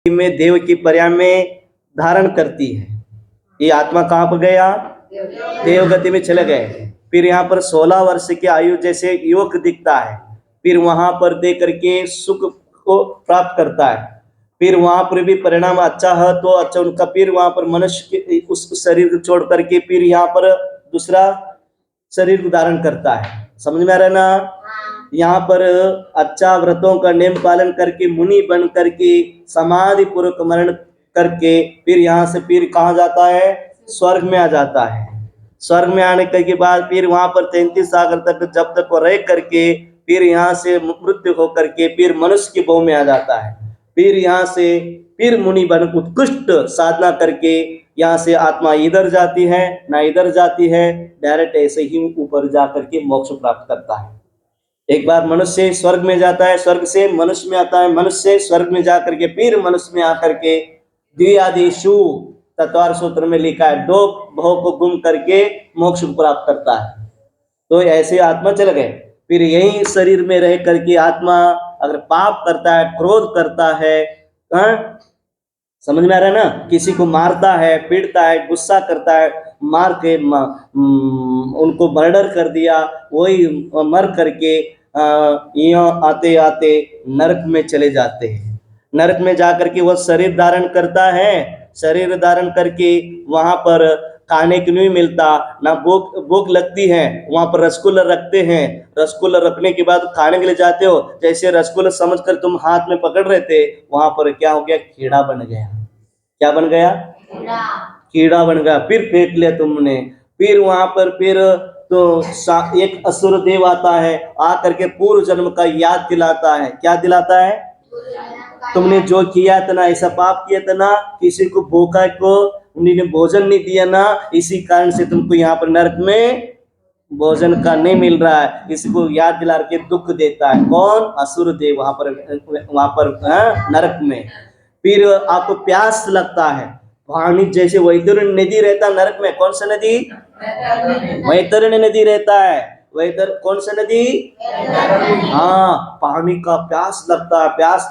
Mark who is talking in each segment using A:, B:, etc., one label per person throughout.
A: में देव की पर्याय में धारण करती है। ये आत्मा कहाँ पर गया? देव गति में चले गए। फिर यहाँ पर 16 वर्ष की आयु जैसे युवक दिखता है, फिर वहां पर दे करके सुख को प्राप्त करता है। फिर वहां पर भी परिणाम अच्छा है तो अच्छा उनका, फिर वहां पर मनुष्य के उस शरीर को छोड़ करके फिर यहाँ पर दूसरा शरीर को धारण करता है। समझ में आ रहा है ना? यहाँ पर अच्छा व्रतों का नियम पालन करके मुनि बन करके समाधि पूर्वक मरण करके फिर यहाँ से फिर कहाँ जाता है? स्वर्ग में आ जाता है। स्वर्ग में आने के बाद फिर वहां पर 33 सागर तक जब तक वो रह करके फिर यहाँ से मृत्यु होकर के फिर मनुष्य की भूमि में आ जाता है। फिर यहाँ से फिर मुनि बन उत्कृष्ट साधना करके यहाँ से आत्मा इधर जाती है ना इधर जाती है, डायरेक्ट ऐसे ही ऊपर जा करके मोक्ष प्राप्त करता है। एक बार मनुष्य स्वर्ग में जाता है, स्वर्ग से मनुष्य में आता है, मनुष्य से स्वर्ग में जाकर के फिर मनुष्य में आकर के द्विआदिशु तत्वार सूत्र में लिखा है 2 भव को गुम करके मोक्ष प्राप्त करता है। तो ऐसे आत्मा चले गए। फिर यही शरीर में रह करके आत्मा अगर पाप करता है, क्रोध करता है, समझ में आ रहा है ना? किसी को मारता है, पीटता है, गुस्सा करता है, मार के उनको मर्डर कर दिया, वही मर करके यहाँ आते आते नरक में चले जाते हैं। नरक में जाकर के वह शरीर धारण करता है। शरीर धारण करके वहां पर खाने को नहीं मिलता, ना भूख लगती है। वहां पर रसगुल्ला रखते हैं, रसगुल्ला रखने के बाद खाने के लिए जाते हो, जैसे रसगुल्ला समझकर तुम हाथ में पकड़ रहे थे, वहां पर क्या हो गया? कीड़ा बन गया। क्या बन गया? कीड़ा बन गया। फिर फेंक लिया तुमने। फिर वहां पर फिर तो एक असुर देव आता है, आकर के पूर्व जन्म का याद दिलाता है। क्या दिलाता है? तुमने जो किया था ना, ऐसा पाप किया था ना, किसी को भूखा को उन्होंने भोजन नहीं दिया ना, इसी कारण से तुमको यहाँ पर नरक में भोजन का नहीं मिल रहा है। इसको याद दिला के दुख देता है। कौन? असुर देव वहां पर नरक में। फिर आपको प्यास लगता है, पानी जैसे वैतरणी नदी रहता है नरक में। कौन सा नदी? वैतरणी नदी रहता है। कौन सा नदी? हाँ, पानी का प्यास लगता है, प्यास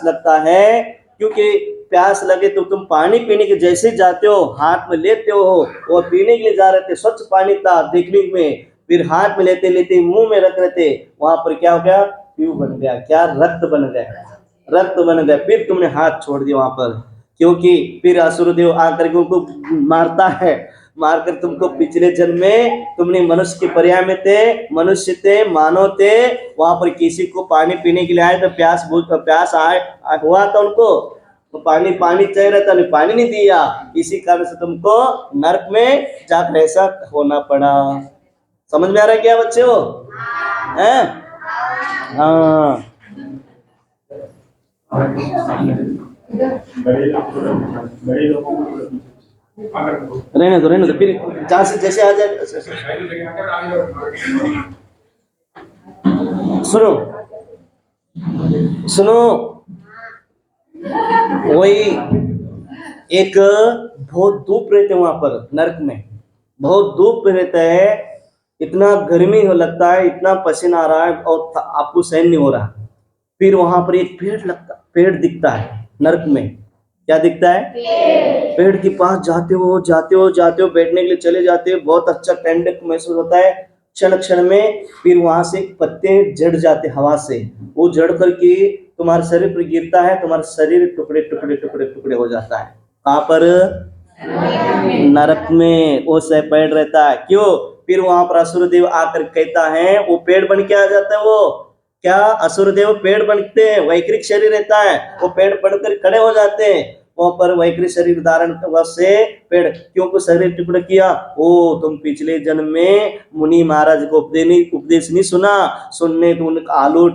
A: लगता है। क्योंकि प्यास लगे तो तुम पानी पीने के जैसे जाते हो, हाथ में लेते हो, वो पीने के लिए जा रहे थे, स्वच्छ पानी था देखने में, फिर हाथ में लेते लेते मुंह में रख रहे थे, वहां पर क्या हो गया? क्यों बन गया? क्या? रक्त बन गया। रक्त बन गया। फिर तुमने हाथ छोड़ दिया वहां पर, क्योंकि फिर असुरदेव आकर के उनको मारता है। मारकर तुमको पिछले जन्म में तुमने मनुष्य के पर्याय में थे, मनुष्य थे, मानव थे, वहां पर किसी को पानी पीने के लिए आए तो प्यास हुआ था उनको, तो पानी चाहिए रहता, नहीं पानी नहीं दिया, इसी कारण से तुमको नरक में जाकर ऐसा होना पड़ा। समझ में आ रहा है क्या बच्चों? हैं? हाँ, रहने दो फिर जहां से जैसे आ जाए। सुनो, वही एक बहुत धूप रहते वहां पर नरक में, बहुत धूप रहता है, इतना गर्मी हो लगता है, इतना पसीना आ रहा है और आपको सहन नहीं हो रहा। फिर वहां पर एक पेड़ दिखता है नरक में। क्या दिखता है? पेड़ के पास जाते हो, बैठने के लिए चले जाते हो, बहुत अच्छा ठंडक महसूस होता है क्षण में। फिर वहां से पत्ते झड़ जाते हवा से, वो झड़ करके तुम्हारे शरीर पर गिरता है, तुम्हारा शरीर टुकड़े टुकड़े टुकड़े टुकड़े हो जाता है। कहाँ पर? नरक में वो से पेड़ रहता है। क्यों? फिर वहां पर असुरदेव आकर कहता है, वो पेड़ बन के आ जाता है। वो क्या? असुरदेव पेड़ बनते हैं, वैकृत शरीर रहता है, वो पेड़ बनकर खड़े हो जाते हैं। वहां पर वैकृत शरीर धारण से पेड़ क्यों शरीर टुकड़ा किया? ओ, तुम पिछले जन्म में मुनि महाराज को उपदेश नहीं सुना, सुनने तो उनका आलू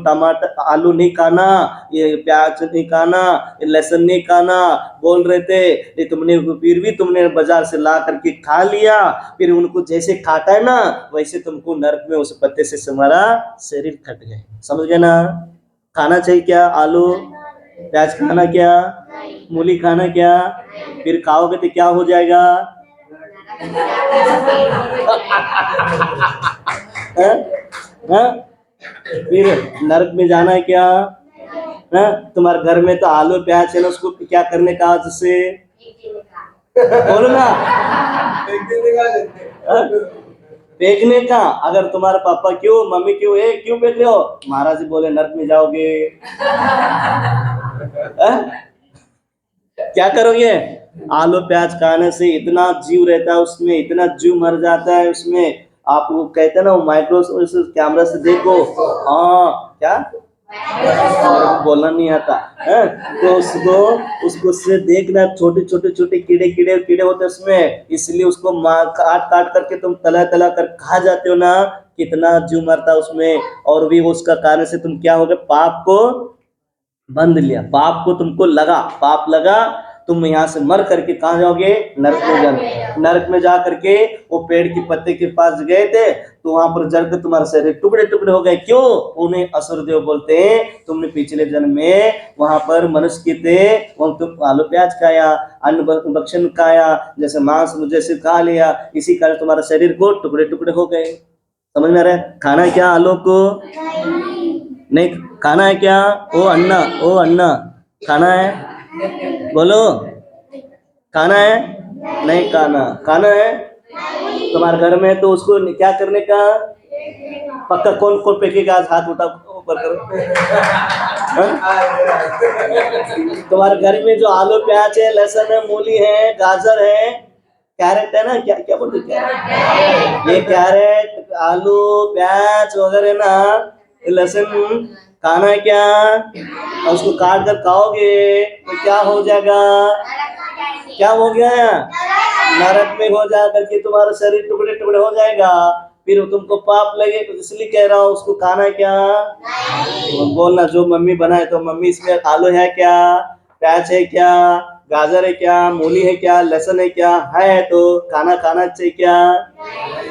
A: नहीं खाना, ये प्याज नहीं खाना, ये लहसुन नहीं खाना बोल रहे थे, ये तुमने फिर भी तुमने बाजार से ला करके खा लिया। फिर उनको जैसे खाता है ना, वैसे तुमको नरक में उस पत्ते से तुम्हारा शरीर कट गए। समझ गए ना? खाना चाहिए क्या? आलू प्याज खाना क्या? मूली खाना क्या? फिर खाओगे तो क्या हो जाएगा? फिर नरक में जाना है क्या? ना? तुम्हारे घर में तो आलू प्याज है ना, उसको क्या करने का आज से बोलो ना। हाँ? फेंकने का। अगर तुम्हारे पापा क्यों मम्मी क्यों क्यों फेंक रहे हो, महाराज जी बोले नर्क में जाओगे। हाँ? क्या करोगे? आलू प्याज खाने से इतना जीव रहता है उसमें, इतना जीव मर जाता है उसमें। आप वो कहते हैं ना, माइक्रोस्कोप कैमरा से देखो। हाँ क्या, मेरे को बोलना नहीं आता है। तो उसको उसको से देखना, छोटे छोटे छोटे कीड़े कीड़े कीड़े होते हैं उसमें, इसलिए उसको काट काट करके तुम तला तला कर खा जाते हो ना, कितना जीव मरता है उसमें। और भी उसका कारण से तुम क्या हो गए, पाप को बंद लिया, पाप को तुमको लगा, पाप लगा, तुम यहाँ से मर करके कहाँ जाओगे, नरक में जाओगे। नरक में जा करके वो पेड़ के पत्ते के पास गए थे, तो वहां पर जल के तुम्हारे शरीर टुकड़े टुकड़े हो गए। क्यों? उन्हें असुर देव बोलते हैं, तुमने पिछले जन्म में वहां पर मनुष्य के थे, वहां तुम आलू प्याज खाया, अन्न भक्षण खाया, जैसे मांस जैसे खा लिया, इसी कारण तुम्हारा शरीर को टुकड़े टुकड़े हो गए। समझ में आ रहा है? खाना है क्या आलू को? नहीं खाना है क्या? ओ अन्ना, ओ अन्ना खाना है, बोलो खाना है? नहीं खाना, खाना है तुम्हारे घर में, तो उसको क्या करने का? पक्का कौन कौन फेंकेगा? आज हाथ उठा ऊपर करो। तुम्हारे घर में जो आलू प्याज है, लहसुन है, मूली है, गाजर है, कैरेट है ना, क्या क्या बोलते, कैरेट, ये कैरेट आलू प्याज वगैरह ना, लहसुन खाना है क्या? और उसको काट कर खाओगे तो क्या हो जाएगा? क्या हो गया? नरक में हो जा करके तुम्हारा शरीर टुकड़े टुकड़े हो जाएगा, फिर तुमको पाप लगे। तो इसलिए कह रहा हूँ उसको खाना है क्या? बोलना जो मम्मी बनाए, तो मम्मी इसमें आलू है क्या, प्याज है क्या, गाजर है क्या, मूली है क्या, लहसुन है क्या, है तो खाना खाना चाहिए क्या?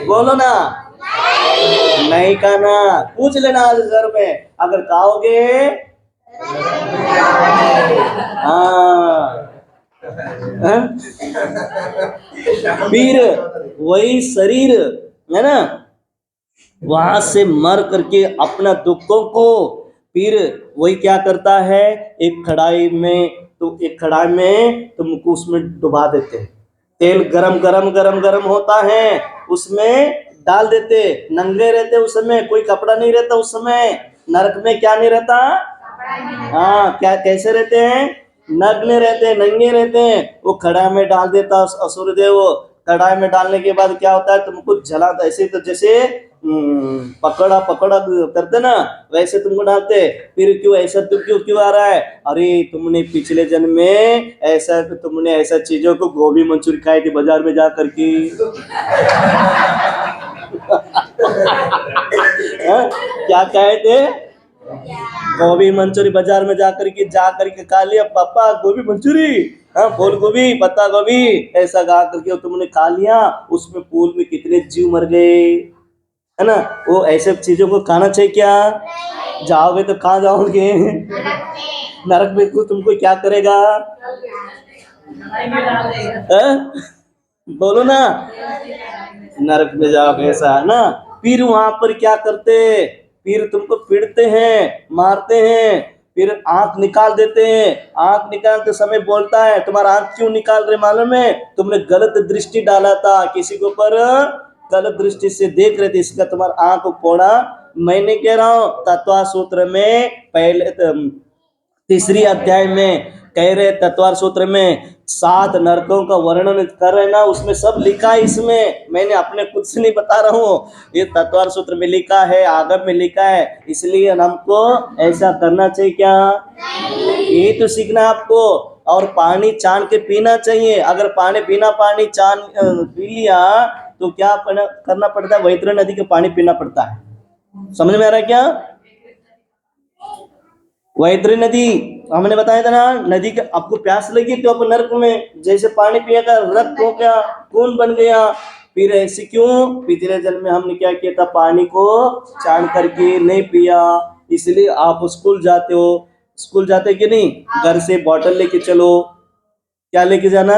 A: बोलो ना। नहीं खाना, पूछ लेना आज घर में, अगर खाओगे हाँ। फिर वही शरीर है ना, वहां से मर करके अपना दुखों को फिर वही क्या करता है, एक कढ़ाई में, तो एक कढ़ाई में तुमको उसमें डुबा देते हैं, तेल गरम गरम गरम गरम होता है, उसमें डाल देते, नंगे रहते उस समय, कोई कपड़ा नहीं रहता उस समय। नरक में क्या नहीं रहता? हाँ क्या, कैसे रहते हैं? नग्न रहते हैं, नंगे रहते हैं। वो कढ़ाई में डाल देता असुर देव। कढ़ाई में डालने के बाद क्या होता है, तुमको जलाता, ऐसे तो जैसे पकड़ा पकड़ा करते ना, वैसे तुमको डालते। फिर क्यों ऐसा, तुम क्यों क्यों आ रहा है? अरे तुमने पिछले जन्म में ऐसा, तुमने ऐसा चीजों को गोभी मंचूरी खाई थी बाजार में जा करके। क्या खाए थे? गोभी मंचूरी बाजार में जाकर के खा लिया, पापा गोभी मंचूरी, हाँ फूल गोभी पत्ता गोभी, ऐसा गा करके तुमने खा लिया, उसमें फूल में कितने जीव मर गए, है ना? वो ऐसे चीजों को खाना चाहिए क्या? जाओगे तो कहाँ जाओगे? नरक में तुमको क्या करेगा? बोलो ना, नरक में जाओगे ऐसा ना। फिर वहां पर क्या करते, फिर तुमको पीटते हैं, मारते हैं, फिर आंख निकाल देते हैं। आंख निकालते समय बोलता है, तुम्हारा आंख क्यों निकाल रहे मालूम है? तुमने गलत दृष्टि डाला था किसी के ऊपर, गलत दृष्टि से देख रहे थे, इसका तुम्हारा आंख फोड़ा। मैंने कह रहा हूँ तत्व सूत्र में पहले तीसरी अध्याय में कह रहे, तत्वार सूत्र में 7 नरकों का वर्णन कर रहे ना, उसमें सब लिखा है। इसमें मैंने अपने खुद से नहीं बता रहा हूँ, ये तत्वार सूत्र में लिखा है, आगम में लिखा है। इसलिए हमको ऐसा करना चाहिए क्या? ये तो सीखना आपको। और पानी छान के पीना चाहिए। अगर पानी बिना पानी छान पी लिया तो क्या करना पड़ता है? वैतरणी नदी का पानी पीना पड़ता है। समझ में आ रहा है क्या? वैतरणी नदी हमने बताया था ना, नदी का आपको प्यास लगी तो आप नरक में जैसे पानी पिएगा, रक्त हो गया, खून बन गया। फिर ऐसे क्यों? पिछले जन्म में हमने क्या किया था, पानी को छान करके नहीं पिया। इसलिए आप स्कूल जाते हो, स्कूल जाते कि नहीं, घर से बॉटल लेके चलो। क्या लेके जाना?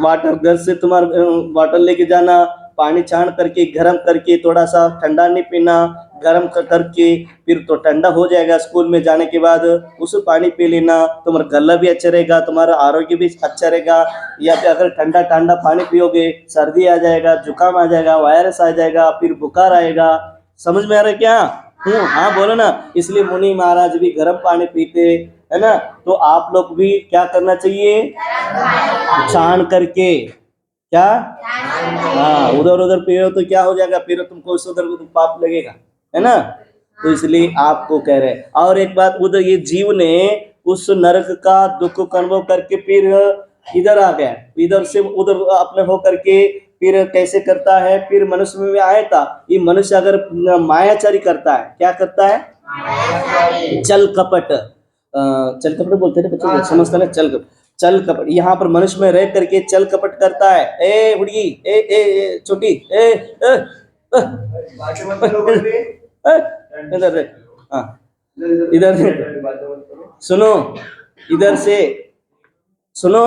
A: वाटर। घर से तुम्हारा बॉटल लेके जाना, पानी छान करके गरम करके, थोड़ा सा ठंडा नहीं पीना, गर्म करके फिर तो ठंडा हो जाएगा। स्कूल में जाने के बाद उस पानी पी लेना, तुम्हारा गला भी अच्छा रहेगा, तुम्हारा आरोग्य भी अच्छा रहेगा। या फिर अगर ठंडा ठंडा पानी पियोगे सर्दी आ जाएगा, जुकाम आ जाएगा, वायरस आ जाएगा, फिर बुखार आएगा। समझ में आ रहा है क्या? हाँ बोलो ना। इसलिए मुनि महाराज भी गर्म पानी पीते, है ना। तो आप लोग भी क्या करना चाहिए? छान करके। क्या? हाँ, उधर उधर पियो तो क्या हो जाएगा, फिर तुमको उधर उधर पाप लगेगा, है ना। तो इसलिए आपको कह रहे हैं। और एक बात, उधर ये जीव ने उस नरक का दुख को अनुभव करके फिर इधर आ गया, इधर से उधर अपने हो करके फिर कैसे करता है, फिर मनुष्य में आया था। ये मनुष्य अगर मायाचारी करता है, क्या करता है? चल कपट। चल कपट बोलते हैं ना बच्चों को, समझता ना? चल कपट। यहाँ पर मनुष्य में रह करके चल कपट करता है। ए हुड़गी, ए छोटी, ए, इधर देख, हाँ इधर देख, सुनो, इधर से सुनो,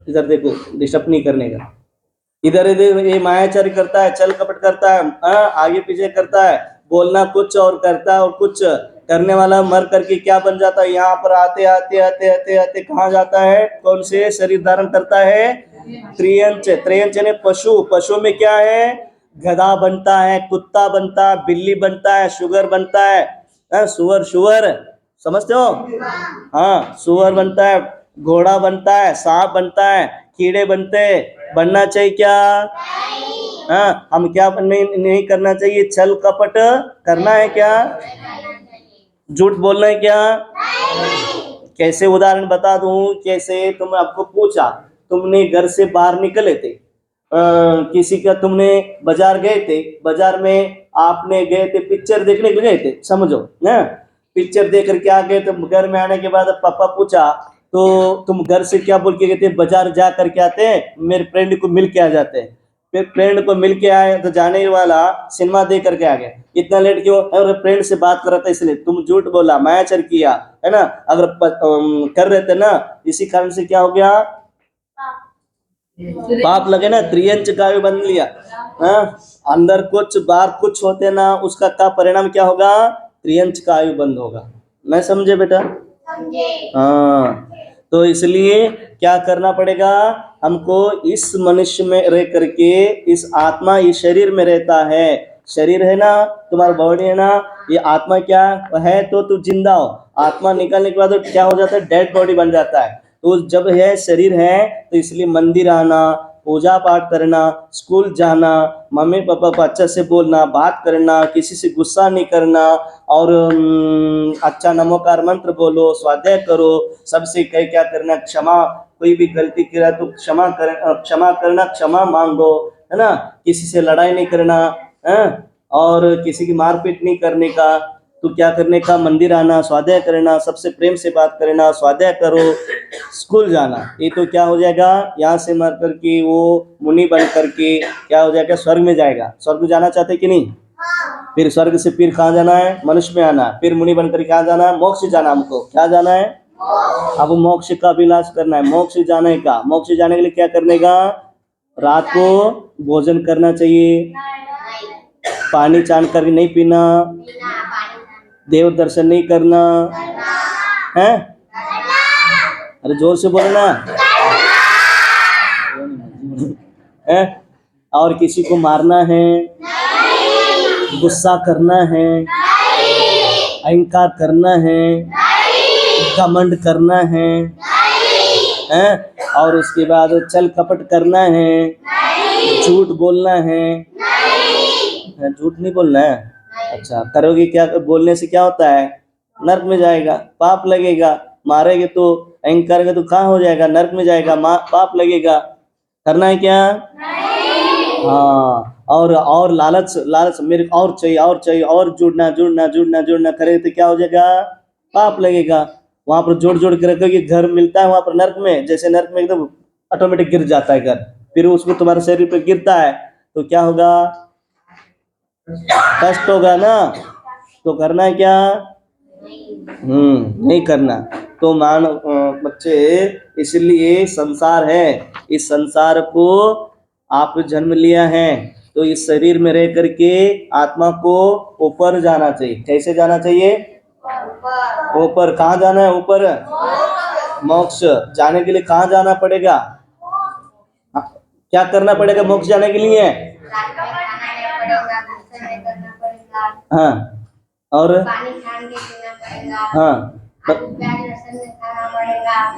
A: इधर देखो, डिस्टर्ब नहीं करने का। इधर इधर ये मायाचारी करता है, चल कपट करता है, आगे पीछे करता है, बोलना कुछ और करता है और कुछ। करने वाला मर करके क्या बन जाता है? यहाँ पर आते आते आते आते आते कहाँ जाता है? कौन से शरीर धारण करता है? त्रियंच। त्रियंच ने पशु। पशु में क्या है? गधा बनता है, कुत्ता बनता है, बिल्ली बनता है, शुगर बनता है, सुअर। शुअर समझते हो? हाँ, सुअर बनता है, घोड़ा बनता है, सांप बनता है, कीड़े बनते हैं। बनना चाहिए क्या? हाँ, हम क्या नहीं करना चाहिए? छल कपट करना है क्या? झूठ बोलना है क्या? कैसे उदाहरण बता दूं? कैसे तुम आपको पूछा, तुमने घर से बाहर निकले थे, किसी का तुमने बाजार गए थे, बाजार में आपने गए थे पिक्चर देखने के लिए गए थे, समझो ना। पिक्चर देख करके आ गए, तो घर में आने के बाद पापा पूछा तो तुम घर से क्या बोल के गए थे? बाजार जा करके आते हैं, मेरे फ्रेंड को मिल के आ जाते हैं। फिर फ्रेंड को मिल के आए तो जाने वाला सिनेमा देख करके आ गया। इतना लेट क्यों? अरे फ्रेंड से बात कर रहा था इसलिए। तुम झूठ बोला, मायाचार किया, है ना। अगर कर रहे थे ना, इसी कारण से क्या हो गया? पाप लगे ना। त्रियंच का भी बन लिया। हाँ, अंदर कुछ बाहर कुछ होते ना, उसका क्या परिणाम क्या होगा? त्रियंच का आयु बंद होगा। मैं समझे बेटा? हाँ, तो इसलिए क्या करना पड़ेगा हमको? इस मनुष्य में रह करके, इस आत्मा इस शरीर में रहता है। शरीर है ना, तुम्हारा बॉडी है ना, ये आत्मा क्या है? तो तू जिंदा हो। आत्मा निकलने के बाद तो क्या हो जाता है? डेड बॉडी बन जाता है। तो जब है शरीर है, तो इसलिए मंदिर आना, पूजा पाठ करना, स्कूल जाना, मम्मी पापा को अच्छा से बोलना, बात करना, किसी से गुस्सा नहीं करना, और अच्छा नमोकार मंत्र बोलो, स्वाध्याय करो, सबसे कह क्या करना? क्षमा। कोई भी गलती किया तो क्षमा करना, क्षमा मांगो, है ना। किसी से लड़ाई नहीं करना, है, और किसी की मारपीट नहीं करने का। तो क्या करने का? मंदिर आना, स्वाध्याय करना, सबसे प्रेम से बात करना, स्वाध्याय करो, स्कूल जाना। ये तो क्या हो जाएगा? यहाँ से मर करके वो मुनि बन करके क्या हो जाएगा? स्वर्ग में जाएगा। स्वर्ग जाना चाहते कि नहीं? फिर स्वर्ग से फिर कहाँ जाना है? मनुष्य में आना, फिर मुनि बनकर कहाँ जाना है? मोक्ष जाना। हमको क्या जाना है? अब मोक्ष का अभिलाष करना है। मोक्ष जाने का, मोक्ष जाने के लिए क्या करने का? रात को भोजन करना चाहिए, पानी छान कर नहीं पीना, देव दर्शन नहीं करना है। अरे जोर से बोलो ना। है? और किसी को मारना है, गुस्सा करना है, अहंकार करना है, घमंड करना है, और उसके बाद छल कपट करना है, झूठ बोलना है। झूठ नहीं बोलना है। अच्छा, करोगे क्या? बोलने से क्या होता है? नरक में जाएगा, पाप लगेगा। मारेगे तो, अहंकार करेगा तो कहाँ हो जाएगा? नरक में जाएगा, पाप लगेगा। करना है क्या? हाँ, और लालच, लालच मेरे को और चाहिए, और चाहिए, और जुड़ना जुड़ना जुड़ना जुड़ना करे तो क्या हो जाएगा? पाप लगेगा। वहां पर जोड़ जोड़ के रखोगे, घर मिलता है वहां पर नरक में, जैसे नरक में एकदम ऑटोमेटिक गिर जाता है घर। फिर उसको तुम्हारे शरीर पे गिरता है तो क्या होगा? कष्ट होगा ना। तो करना है क्या? नहीं करना। तो बच्चे, इसलिए संसार है, इस संसार को आप जन्म लिया है, तो तो इस शरीर में रह करके आत्मा को ऊपर जाना चाहिए। कैसे जाना चाहिए? ऊपर। कहाँ जाना है? ऊपर मोक्ष जाने के लिए कहाँ जाना पड़ेगा? क्या करना पड़ेगा मोक्ष जाने के लिए? हाँ, और हाँ,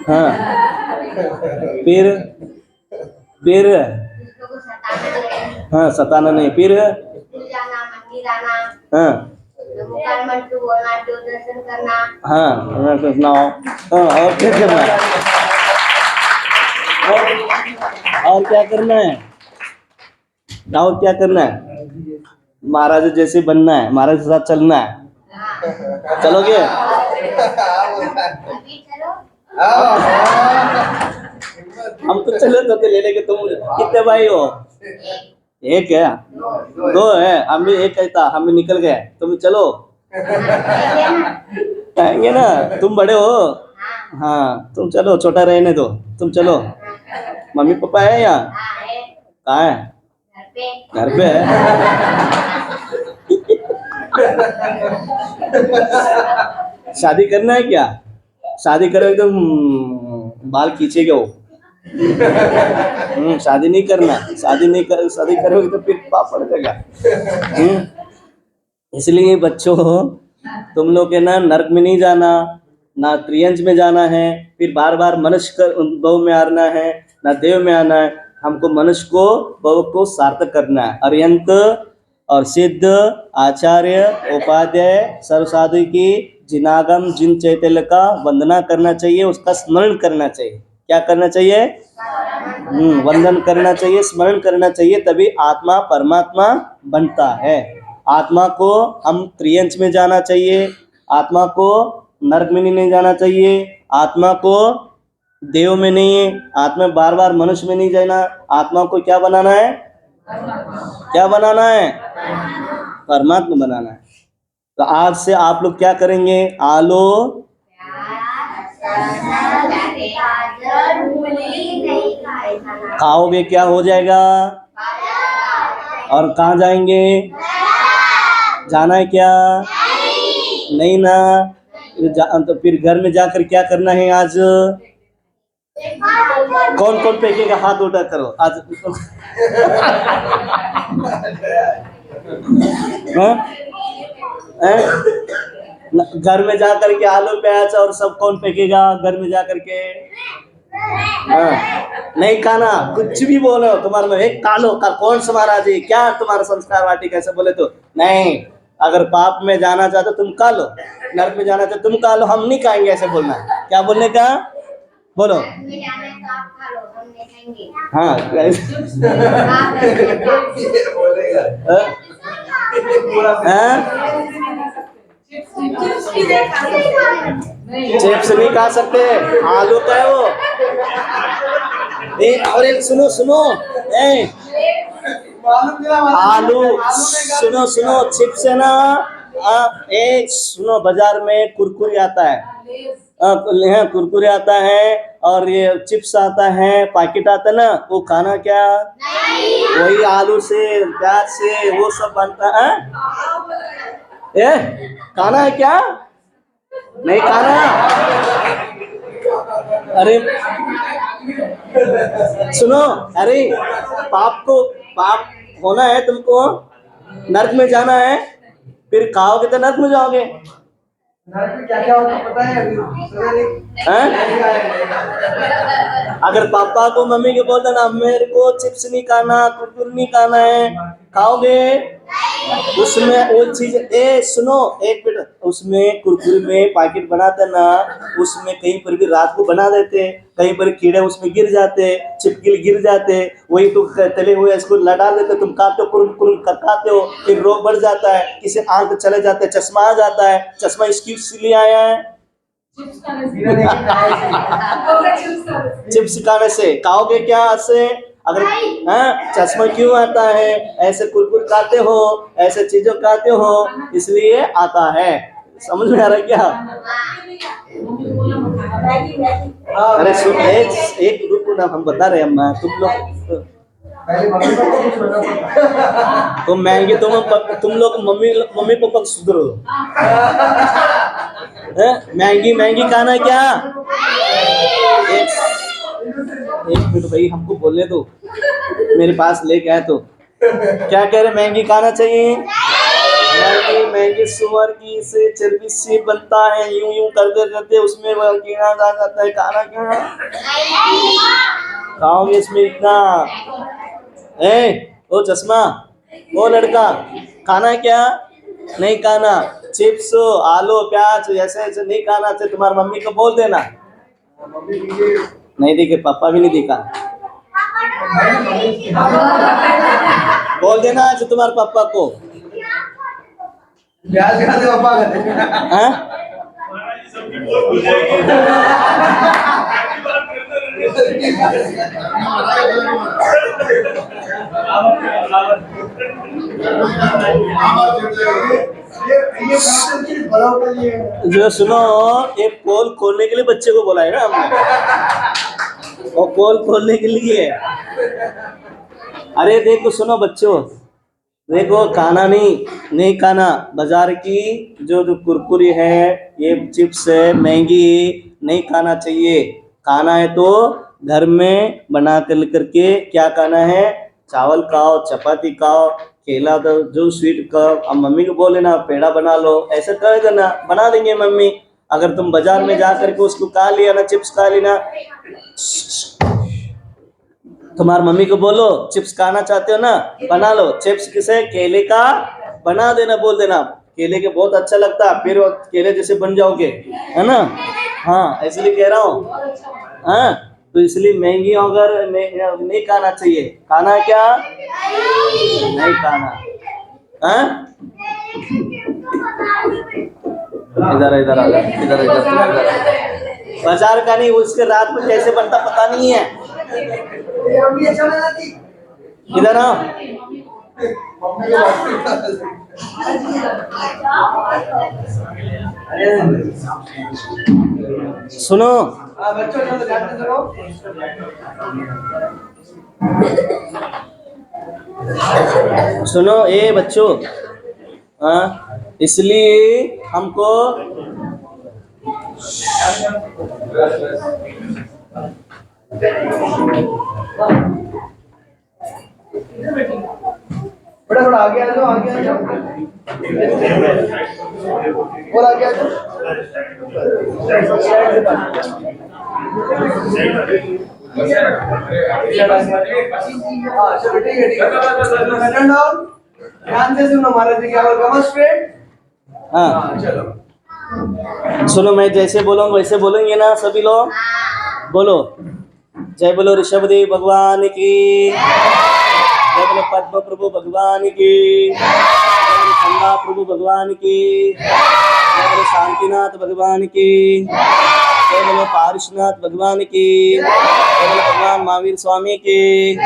A: हाँ, फिर हाँ, सताना नहीं, फिर हाँ, हाँ, सुनाओ। हाँ, और क्या करना है? और क्या करना है? और क्या करना है? महाराज जैसे बनना है, महाराज के साथ चलना है। चलोगे? हम तो चले तो ले लेंगे। तुम कितने भाई हो? एक है, दो है, हम भी एक कहता, हम भी निकल गए। तुम चलो आएंगे ना, तुम बड़े हो। हाँ, तुम चलो, छोटा रहने दो, तुम चलो। मम्मी पापा है यहाँ? कहाँ है? घर पे है। शादी करना है क्या? शादी करोगे तो बाल खींचेगा वो। शादी नहीं करना। शादी करोगे तो फिर पाप पड़ जाएगा। इसलिए बच्चों, तुम लोग के ना नरक में नहीं जाना, ना त्रियंज में जाना है, फिर बार बार मनुष्य भव में आना है, ना देव में आना है। हमको मनुष्य को भव को सार्थक करना है। अर्यंत और सिद्ध आचार्य उपाध्याय सर्वसाधु की जिनागम जिन चैतन्य का वंदना करना चाहिए, उसका स्मरण करना चाहिए। क्या करना चाहिए? वंदन करना चाहिए, स्मरण करना चाहिए, तभी आत्मा परमात्मा बनता है। आत्मा को हम त्रियंच में जाना चाहिए, आत्मा को नरक में नहीं जाना चाहिए, आत्मा को देव में नहीं, आत्मा बार बार मनुष्य में नहीं जाना। आत्मा को क्या बनाना है? क्या बनाना है? परमात्मा बनाना है। तो आज से आप लोग क्या करेंगे? आलो खाओगे क्या हो जाएगा? और कहाँ जाएंगे? जाना है क्या? नहीं ना। तो फिर घर में जाकर क्या करना है आज? कौन कौन फेंकेगा? हाथ उठा करो आज। घर में जाकर के आलू प्याज और सब कौन फेंकेगा घर में जाकर के? नहीं खाना, कुछ भी बोलो तुम्हारे में एक कालो का कौन सा महाराज जी, क्या तुम्हारा संस्कार वाटी कैसे बोले तो नहीं। अगर पाप में जाना चाहते तुम खा लो, नरक में जाना चाहते तुम खा लो, हम नहीं खाएंगे ऐसे बोलना है। क्या बोलने का? बोलो। हाँ, चिप्स नहीं खा सकते, आलू का है वो। और एक सुनो सुनो, आलू सुनो, चिप्स है ना। एक सुनो, बाजार में कुरकुरे आता है, कुरकुरे आता है और ये चिप्स आता है, पैकेट आता है ना, वो खाना क्या? वही आलू से प्याज से वो सब बनता है। खाना है क्या? नहीं खाना। अरे सुनो, अरे पाप होना है तुमको, नरक में जाना है, फिर खाओगे तो नरक में जाओगे। नरक में क्या क्या होता पता है? अगर पापा को मम्मी को बोलता ना मेरे को चिप्स नहीं खाना, कुरकुरे नहीं खाना है, खाओगे? उसमें वो चीज सुनो एक मिनट, उसमें कुरकुरे में पैकेट बनाते ना, उसमें कहीं पर भी रात को बना देते, कहीं पर कीड़े उसमें गिर जाते, छिपकली गिर जाते, वही तो तले हुए इसको लड़ा देते, तुम खाते हो, कुरुम खाते हो, फिर रोग बढ़ जाता है, किसी आंख चले जाते, चश्मा आ जाता है। चश्मा इसलिए आया है चिप्स खाने से। खाओगे क्या से? अगर चश्मा क्यों आता है? ऐसे कुरकुर खाते हो, ऐसे चीजों खाते हो, इसलिए आता है। समझ में आ रहा है क्या? अरे सुन, एक ग्रुप ना हम बता रहे हैं, तुम लोग तो महंगी तुम लोग मम्मी पापा सुधरो। महंगी महंगी खाना क्या? एक मिनट भाई, हमको बोलने दो, मेरे पास लेके आए तो क्या कह रहे? महंगी खाना चाहिए। महंगी महंगी सुअर की से चर्बी से बनता है, यूं यूं करते करते उसमें वो कीड़ा जा जाता है। खाना क्या खाओगे इसमें इतना? ओ चश्मा, ओ लड़का, खाना क्या? नहीं खाना। चिप्स, आलू, प्याज ऐसे ऐसे नहीं खाना चाहिए। तुम्हारी मम्मी को बोल देना। नहीं दिखे, पापा भी नहीं दिखा। बोल देना आज तुम्हारे पापा को। प्याज खाते पापा खाते। हाँ? जो सुनो, ये पोल खोलने के लिए बच्चे को बोला है ना हमने, और पोल खोलने के लिए। अरे देखो सुनो बच्चों, देखो खाना नहीं खाना। बाजार की जो जो कुरकुरी है, ये चिप्स है, महंगी नहीं खाना चाहिए। खाना है तो घर में बना कर लेकर के क्या खाना है? चावल खाओ, चपाती खाओ, केला दो, जो स्वीट का। अब मम्मी को बोल लेना पेड़ा बना लो, ऐसा कर देना, बना देंगे मम्मी। अगर तुम बाजार में जा करके उसको खा लिया ना, चिप्स खा लेना, तुम्हारी मम्मी को बोलो चिप्स खाना चाहते हो ना, बना लो। चिप्स किसे? केले का बना देना, बोल देना केले के बहुत अच्छा लगता है, फिर वो केले जैसे बन जाओगे, है ना? हाँ, इसलिए कह रहा हूँ। हाँ, तो इसलिए महंगी अगर नहीं खाना चाहिए। खाना क्या? नहीं खाना। हाँ, इधर इधर आ जाओ, इधर इधर तुम इधर। बाजार का नहीं, उसके रात में कैसे बनता पता नहीं है। इधर आओ। सुनो सुनो, ए बच्चों, हाँ, इसलिए हमको थोड़ा आगे आ जाओ, आगे आ जाओ, और आगे आ जाओ। चलो ठीक है, ठीक है। ध्यान से सुनो महाराज जी, क्या बोल स्ट्रेट। हाँ चलो सुनो, मैं जैसे बोलूँगा वैसे बोलेंगे ना सभी लोग। बोलो, जय बोलो ऋषभदेव भगवान की, जय बोलो पद्म प्रभु भगवान की, जय बोलो खंडा प्रभु भगवान की, जय बोलो शांतिनाथ भगवान की, जय बोलो पारिशनाथ भगवान की, जय बोलो भगवान महावीर स्वामी की, जय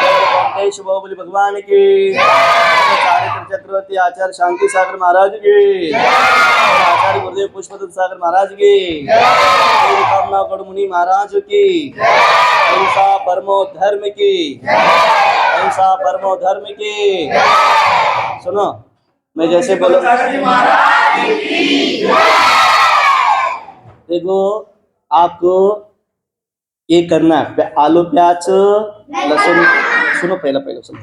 A: बोलो वेंकटेश बाहुबली भगवान की, चारित्र चक्रवर्ती आचार्य शांति सागर महाराज की, आचार्य गुरुदेव पुष्पदत्त सागर महाराज की, कामना गढ़ मुनि महाराज की, अहिंसा परमो धर्म की, अहिंसा परमो धर्म की। सुनो, मैं जैसे बोलो, देखो आपको ये करना है, आलू प्याज लहसुन। सुनो, पहले सुनो,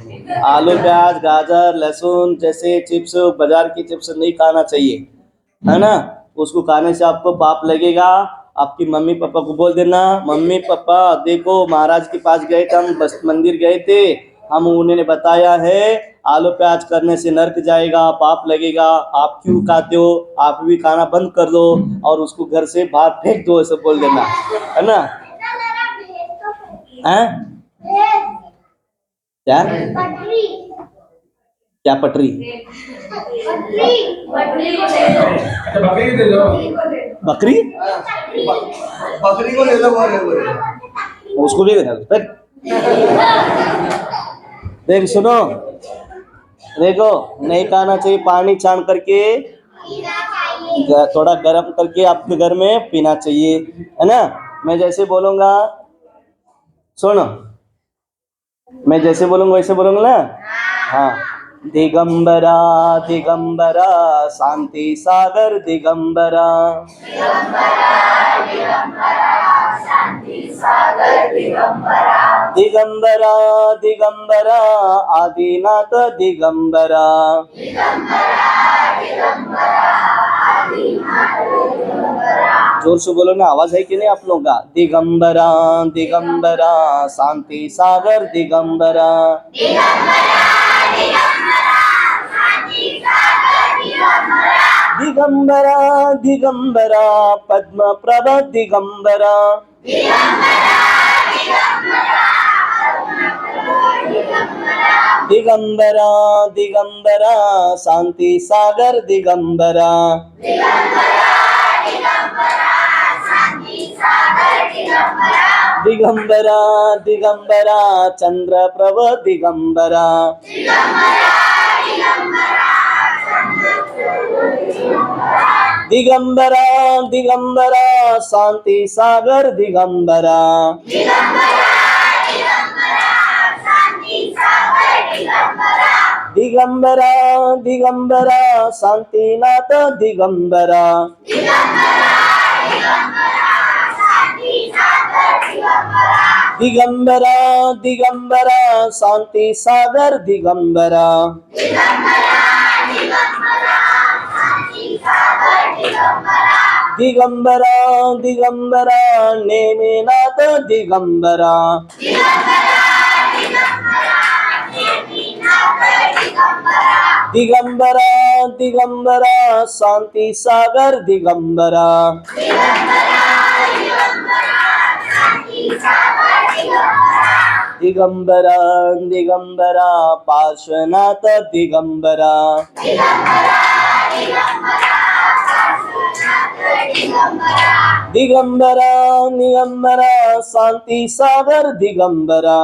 A: आलू प्याज गाजर लहसुन जैसे चिप्स, बाजार की चिप्स नहीं खाना चाहिए, है ना? उसको खाने से आपको पाप लगेगा। आपकी मम्मी पापा को बोल देना, मम्मी पापा देखो महाराज के पास गए थे, हम बस मंदिर गए थे, हम उन्होंने बताया है आलू प्याज करने से नरक जाएगा, पाप लगेगा, आप क्यों खाते हो? आप भी खाना बंद कर दो और उसको घर से बाहर फेंक दो, ऐसे बोल देना, है ना? हैं? क्या क्या पटरी? बकरी बकरी को ले लो, उसको भी देख। सुनो, देखो नहीं खाना चाहिए, पानी छान करके थोड़ा गर्म करके आपके घर में पीना चाहिए, है ना? मैं जैसे बोलूँगा, सुनो, मैं जैसे बोलूंगा वैसे बोलूंगा ना। हाँ, दिगंबरा दिगंबरा शांति सागर दिगंबरा, दिगंबरा दिगंबरा आदिनाथ दिगंबरा, जोर से बोलो ना, आवाज है कि नहीं आप लोगों का? दिगंबरा दिगंबरा शांति सागर दिगंबरा, दिगंबरा दिगंबरा पद्म प्रभ दिगंबरा, दिगंबरा दिगंबरा शांति सागर दिगंबरा, दिगंबरा दिगंबरा चंद्र प्रभ दिगंबरा, दिगंबरा दिगंबरा शांति सागर दिगंबरा, दिगंबरा दिगंबरा शांतिनाथ दिगंबरा, दिगंबरा दिगंबरा शांति सागर दिगंबरा, दिगंबरा दिगंबरा नेमिनाथ दिगंबरा, दिगंबरा दिगंबरा शांति सागर दिगंबरा, दिगंबरा दिगंबरा पार्श्वनाथ दिगंबरा, दिगंबरा दिगंबरा शांति सागर दिगंबरा,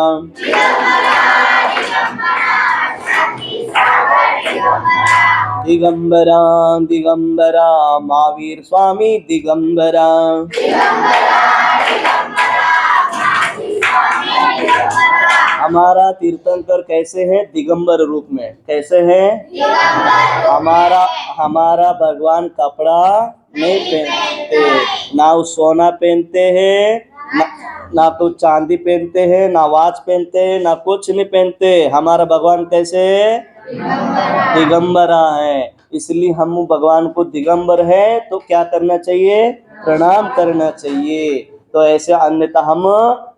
A: दिगंबरा दिगंबरा महावीर स्वामी दिगंबरा, हमारा तीर्थंकर कैसे है? दिगंबर रूप में। कैसे है? हमारा भगवान कपड़ा नहीं पहनते, ना वो सोना पहनते हैं, ना तो चांदी पहनते हैं, ना वाच पहनते हैं, ना कुछ नहीं पहनते। हमारा भगवान कैसे है? दिगंबरा है। इसलिए हम भगवान को दिगंबर है तो क्या करना चाहिए? प्रणाम करना चाहिए। तो ऐसे अन्यथा हम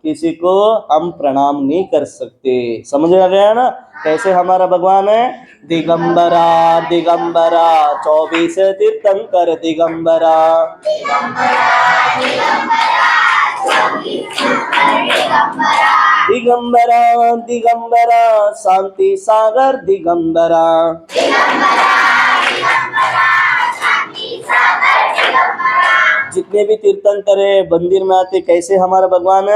A: किसी को हम प्रणाम नहीं कर सकते। समझ आ गया ना कैसे हमारा भगवान है? दिगंबरा दिगंबरा 24 तीर्थंकर दिगंबरा, दिगंबरा दिगंबरा शांति सागर दिगंबरा, जितने भी तीर्थंकर है मंदिर में आते कैसे हमारा भगवान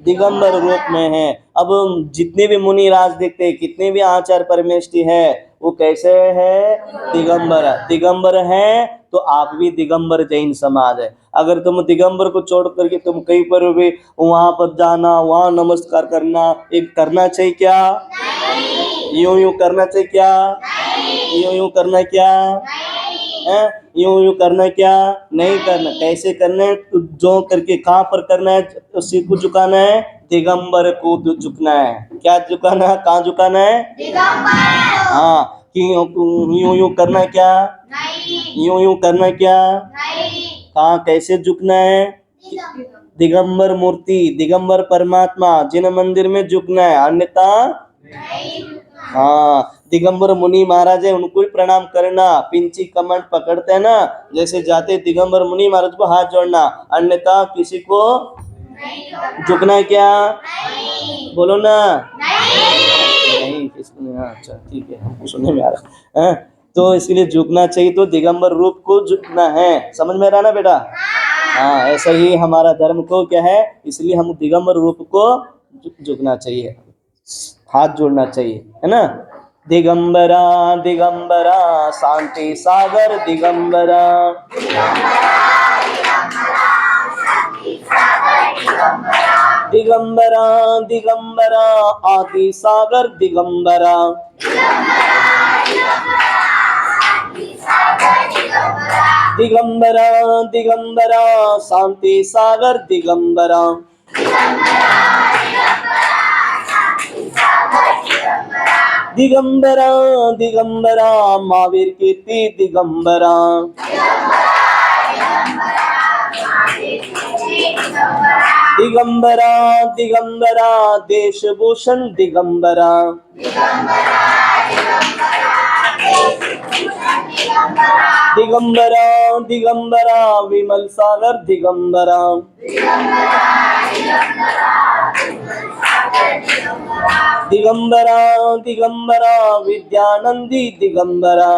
A: दिगंबर रूप में है। अब जितने भी मुनि राज देखते हैं, कितने भी आचार्य परमेष्टि है, वो कैसे है? दिगंबर। दिगंबर है तो आप भी दिगंबर जैन समाज है। अगर तुम दिगंबर को छोड़ करके तुम कहीं पर भी वहां पर जाना, वहां नमस्कार करना, एक करना चाहिए क्या? यूं करना चाहिए क्या? यूं करना क्या है? यूं करना क्या? नहीं करना। कैसे करना है? तो जो करके कहाँ पर करना है? तो सिर को झुकाना है, दिगंबर को झुकना है। क्या झुकाना है? कहाँ झुकाना है? दिगंबर। हाँ, कि यूं करना क्या? नहीं। यूं करना क्या? नहीं। कहाँ कैसे झुकना है? दिगंबर मूर्ति, दिगंबर परमात्मा जिन मंदिर में झुकना है, अन्यथा नहीं। हाँ, दिगंबर मुनि महाराज है उनको ही प्रणाम करना। पिंची कमंड पकड़ते हैं ना, जैसे जाते दिगंबर मुनि महाराज को हाथ जोड़ना, अन्यथा किसी को झुकना है क्या? नहीं। बोलो ना। नहीं किसको? अच्छा ठीक है, हमको सुनने में आ रहा है। तो इसलिए झुकना चाहिए, तो दिगंबर रूप को झुकना है। समझ में रहा ना बेटा? हाँ, ऐसा ही हमारा धर्म को क्या है, इसलिए हम दिगंबर रूप को झुकना चाहिए, हाथ जोड़ना चाहिए, है ना। दिगंबरा दिगंबरा शांति सागर दिगंबरा, दिगंबरा दिगंबरा आदि सागर दिगंबरा, दिगंबरा दिगंबरा शांति सागर दिगंबरा, दिगंबरा दिगंबरा महावीर कीर्ति दिगंबरा, दिगंबरा दिगंबरा देशभूषण दिगंबरा, दिगंबरा दिगंबरा विमल सागर दिगंबरा, दिगंबरा दिगंबरा विद्यानंदी दिगंबरा,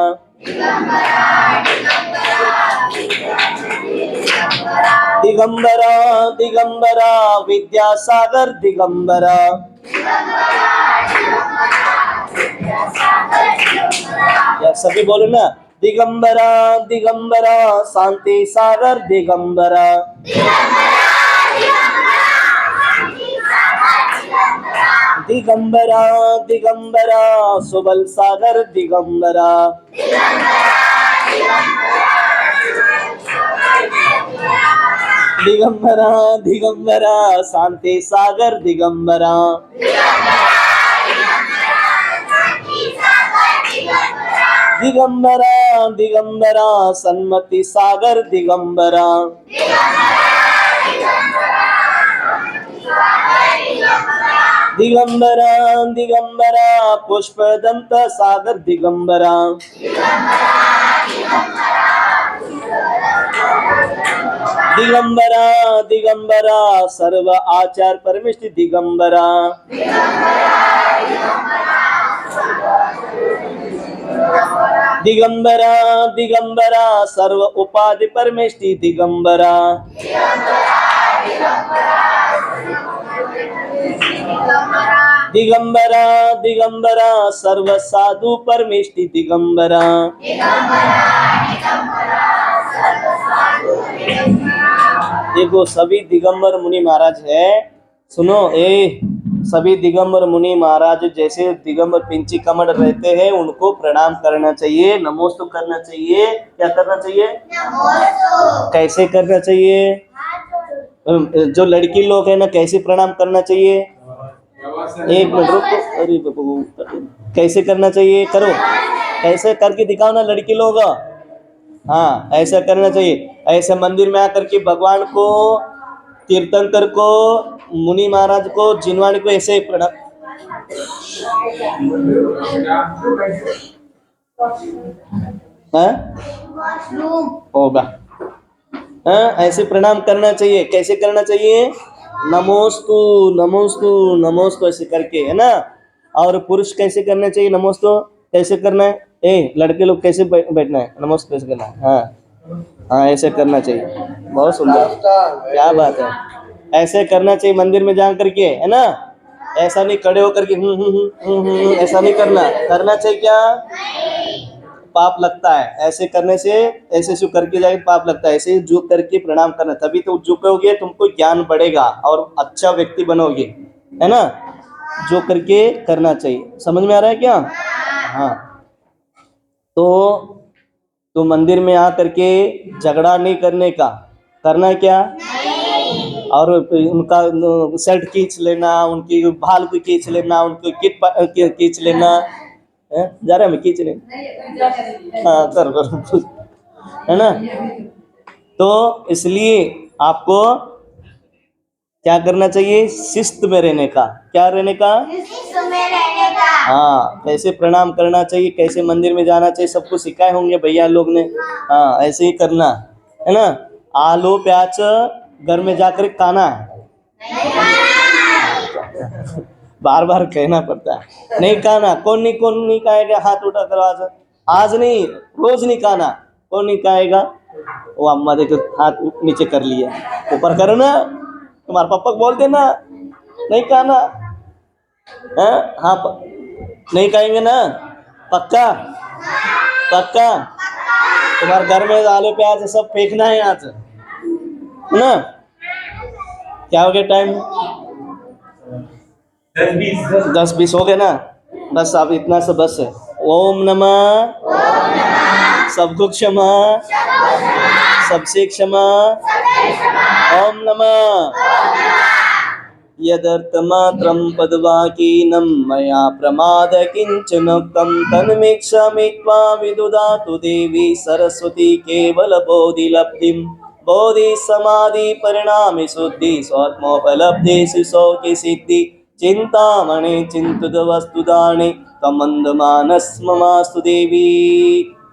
A: दिगंबरा दिगंबरा विद्यासागर दिगंबरा, या सभी बोलो ना, दिगंबरा दिगंबरा शांति सागर दिगंबरा, दिगंबरा दिगंबरा सुबल सागर दिगंबरा, दिगंबरा दिगंबरा शांति सागर दिगंबरा, दिगंबरा दिगंबरा सन्मति सागर दिगंबरा, दिगंबरा दिगंबरा पुष्पदंत सागर दिगंबरा, दिगंबरा दिगंबरा सर्व आचार परमिष्ट दिगंबरा, दिगंबरा दिगंबरा सर्व उपाधि परमेष्टि दिगंबरा, दिगंबरा दिगंबरा सर्व साधु परमेष्टि दिगंबरा, देखो सभी दिगंबर मुनि महाराज है, सुनो ए सभी दिगंबर मुनि महाराज जैसे दिगंबर पिंची कमर रहते हैं उनको प्रणाम करना चाहिए, नमोस्तु करना चाहिए। क्या करना चाहिए? कैसे करना चाहिए? जो लड़की लोग है ना कैसे प्रणाम करना चाहिए? एक मिनट रुको, अरे बाबू कैसे करना चाहिए? करो, कैसे करके दिखाओ ना लड़की लोग। हाँ ऐसा करना चाहिए, ऐसे मंदिर में आकर के भगवान को, तीर्थंकर को, मुनि महाराज को, जिनवाणी को ऐसे प्रणाम। होगा ऐसे प्रणाम करना चाहिए। कैसे करना चाहिए? नमोस्तु नमोस्तु नमोस्तु ऐसे करके, है ना। और पुरुष कैसे करना चाहिए? नमोस्तु कैसे करना है? लड़के लोग कैसे बैठना है? नमोस्तु कैसे करना है? हाँ ऐसे करना चाहिए। बहुत सुंदर, क्या बात है, ऐसे करना चाहिए मंदिर में जा करके, है ना। ऐसा नहीं खड़े होकर के ऐसा नहीं करना चाहिए। क्या पाप लगता है ऐसे करने से? ऐसे जो करके जाए पाप लगता है। ऐसे झुक करके प्रणाम करना, तभी तो झुकोगे, तुमको ज्ञान बढ़ेगा और अच्छा व्यक्ति बनोगे, है ना। जो करके करना चाहिए। समझ में आ रहा है क्या? हाँ तो मंदिर में आ करके झगड़ा नहीं करने का, करना है क्या? और उनका शर्ट खींच लेना, उनकी बाल को खींच लेना, उनको किट खींच लेना, जा रहा है मैं खींच लेना, हाँ कर है ना। तो इसलिए आपको क्या करना चाहिए? शिस्त में रहने का। क्या रहने का? शिस्त में रहने का। हाँ कैसे प्रणाम करना चाहिए, कैसे मंदिर में जाना चाहिए, सबको सिखाए होंगे भैया लोग ने। हाँ ऐसे ही करना है ना। आलू प्याज घर में जाकर खाना है, बार बार कहना पड़ता है। नहीं खाना, कौन नहीं खाएगा? हाथ उठा कर आज नहीं, रोज नहीं खाना। कौन नहीं खाएगा? वो अम्मा देखो हाथ नीचे कर लिया, ऊपर करो ना, तुम्हारे पापा को बोल देना नहीं खाना। हाँ नहीं खाएंगे ना? पक्का पक्का। तुम्हारे घर में आलू प्याज सब फेंकना है आज, है ना। क्या हो गया टाइम? 10 20 हो गए ना, बस अब इतना सा बस है। ओम नमः, सबको क्षमा, सबसे क्षमा, ओम नमः। यदर्थमात्रं पदवाकीनं मया प्रमाद किञ्चनोक्तं तन्मीक्षामि त्वां विदुदातु देवी सरस्वती केवलबोधिलब्धिं। बोधि समाधि परिणामि शुद्धि स्वात्मोपलब्धि सुशोकि सिद्धि। चिंतामणि चिंतित वस्तुदानि तमंदमानस ममास्तु देवी।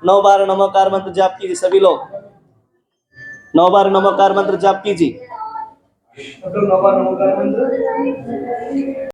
A: 9 बार नमोकार मंत्र जाप कीजिए सभी लोग, 9 बार नमोकार मंत्र जाप कीजिए।